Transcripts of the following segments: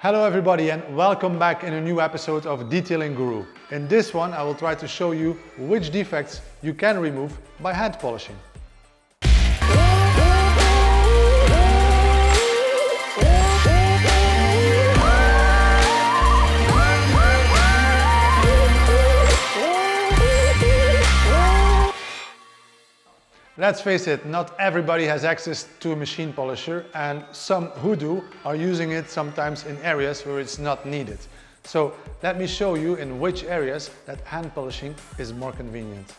Hello everybody and welcome back in a new episode of Detailing Guru. In this one I will try to show you which defects you can remove by hand polishing. Let's face it, not everybody has access to a machine polisher, and some who do are using it sometimes in areas where it's not needed. So let me show you in which areas that hand polishing is more convenient.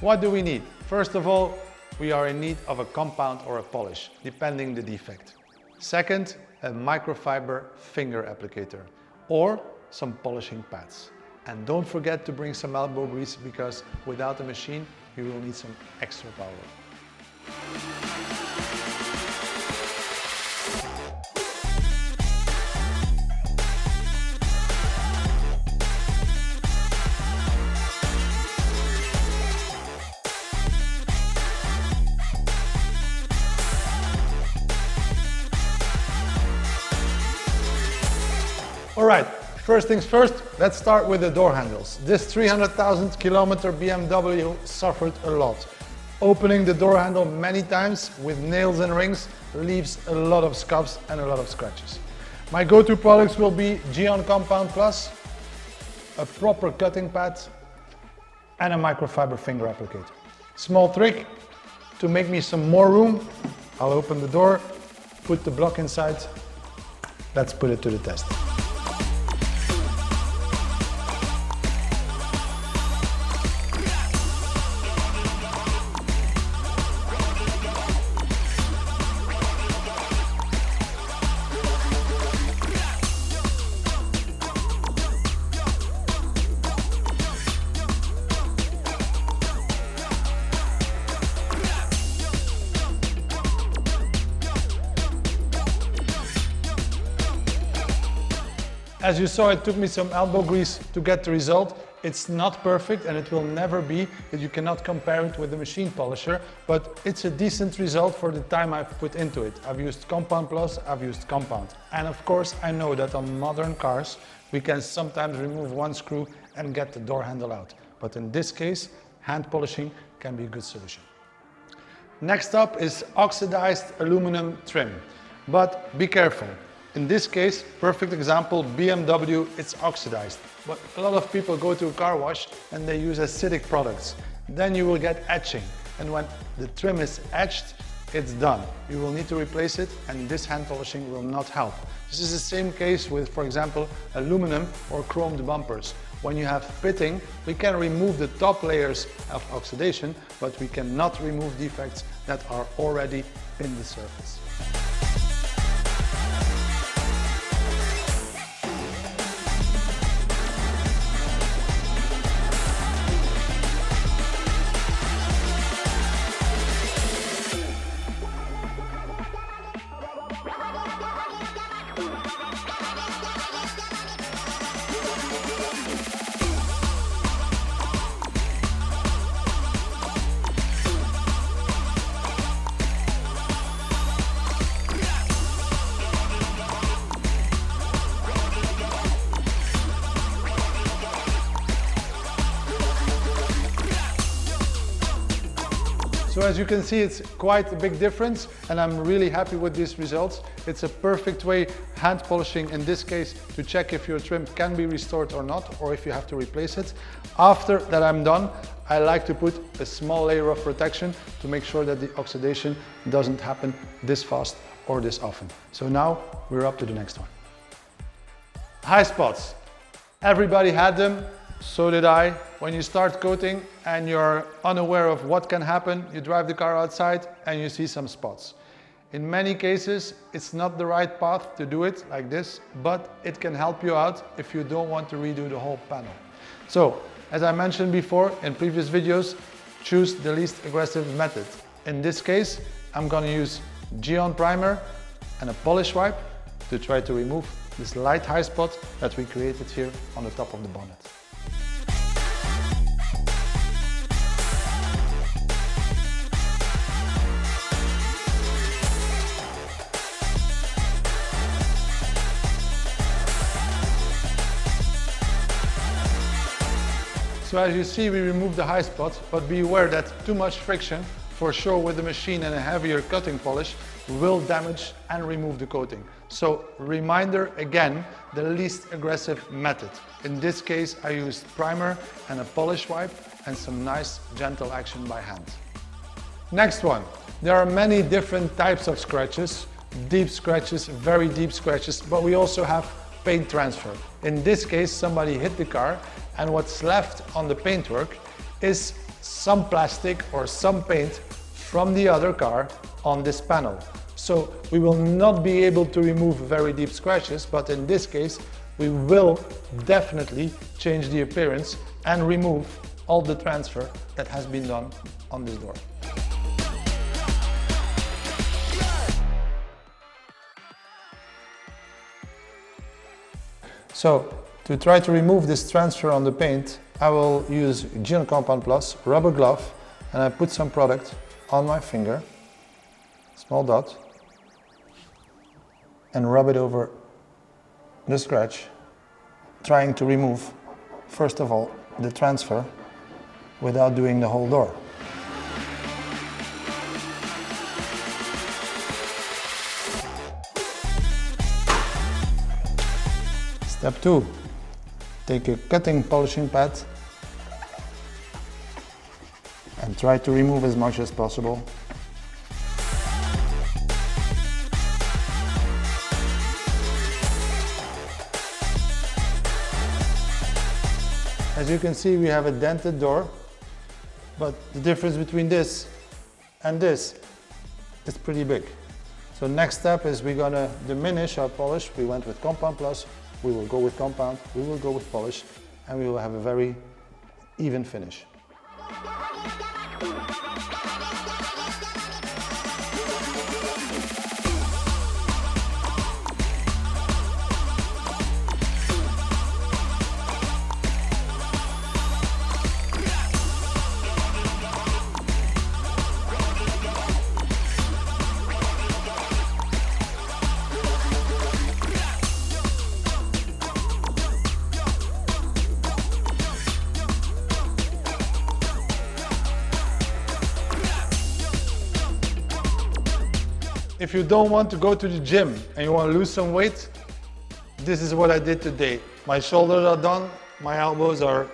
What do we need? First of all, we are in need of a compound or a polish, depending the defect. Second, a microfiber finger applicator or some polishing pads. And don't forget to bring some elbow grease, because without a machine you will need some extra power. All right. First things first, let's start with the door handles. This 300,000 kilometer BMW suffered a lot. Opening the door handle many times with nails and rings leaves a lot of scuffs and a lot of scratches. My go-to products will be GYEON Compound Plus, a proper cutting pad, and a microfiber finger applicator. Small trick, to make me some more room, I'll open the door, put the block inside. Let's put it to the test. As you saw, it took me some elbow grease to get the result. It's not perfect and it will never be, that you cannot compare it with a machine polisher, but it's a decent result for the time I've put into it. I've used Compound Plus, I've used Compound. And of course, I know that on modern cars, we can sometimes remove one screw and get the door handle out. But in this case, hand polishing can be a good solution. Next up is oxidized aluminum trim. But be careful. In this case, perfect example, BMW, it's oxidized. But a lot of people go to a car wash and they use acidic products. Then you will get etching. And when the trim is etched, it's done. You will need to replace it, and this hand polishing will not help. This is the same case with, for example, aluminum or chromed bumpers. When you have pitting, we can remove the top layers of oxidation, but we cannot remove defects that are already in the surface. So as you can see, it's quite a big difference, and I'm really happy with these results. It's a perfect way, hand polishing in this case, to check if your trim can be restored or not, or if you have to replace it. After that I'm done, I like to put a small layer of protection to make sure that the oxidation doesn't happen this fast or this often. So now we're up to the next one. High spots. Everybody had them. So did I. When you start coating and you're unaware of what can happen, you drive the car outside and you see some spots. In many cases, it's not the right path to do it like this, but it can help you out if you don't want to redo the whole panel. So, as I mentioned before in previous videos, choose the least aggressive method. In this case, I'm going to use GYEON primer and a polish wipe to try to remove this light high spot that we created here on the top of the bonnet. So as you see, we removed the high spots, but be aware that too much friction, for sure with the machine and a heavier cutting polish, will damage and remove the coating. So reminder again, the least aggressive method. In this case, I used primer and a polish wipe and some nice gentle action by hand. Next one, there are many different types of scratches, deep scratches, very deep scratches, but we also have paint transfer. In this case, somebody hit the car and what's left on the paintwork is some plastic or some paint from the other car on this panel. So we will not be able to remove very deep scratches, but in this case, we will definitely change the appearance and remove all the transfer that has been done on this door. So, to try to remove this transfer on the paint, I will use GYEON Compound Plus rubber glove, and I put some product on my finger, small dot, and rub it over the scratch, trying to remove, first of all, the transfer without doing the whole door. Step 2, take a cutting polishing pad and try to remove as much as possible. As you can see, we have a dented door, but the difference between this and this is pretty big. So next step is we're gonna diminish our polish. We went with Compound Plus. We will go with compound, we will go with polish, and we will have a very even finish. If you don't want to go to the gym and you want to lose some weight, this is what I did today. My shoulders are done, my elbows are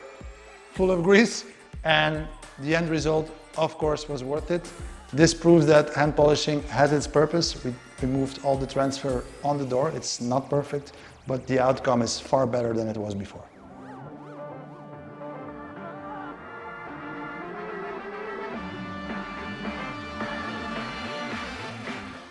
full of grease, and the end result, of course, was worth it. This proves that hand polishing has its purpose. We removed all the transfer on the door. It's not perfect, but the outcome is far better than it was before.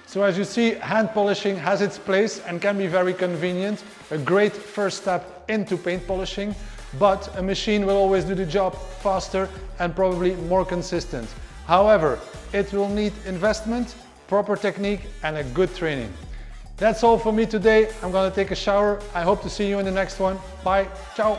So as you see, hand polishing has its place and can be very convenient, a great first step into paint polishing, but a machine will always do the job faster and probably more consistent. However, it will need investment, proper technique and a good training. That's all for me today. I'm gonna take a shower. I hope to see you in the next one. Bye, ciao.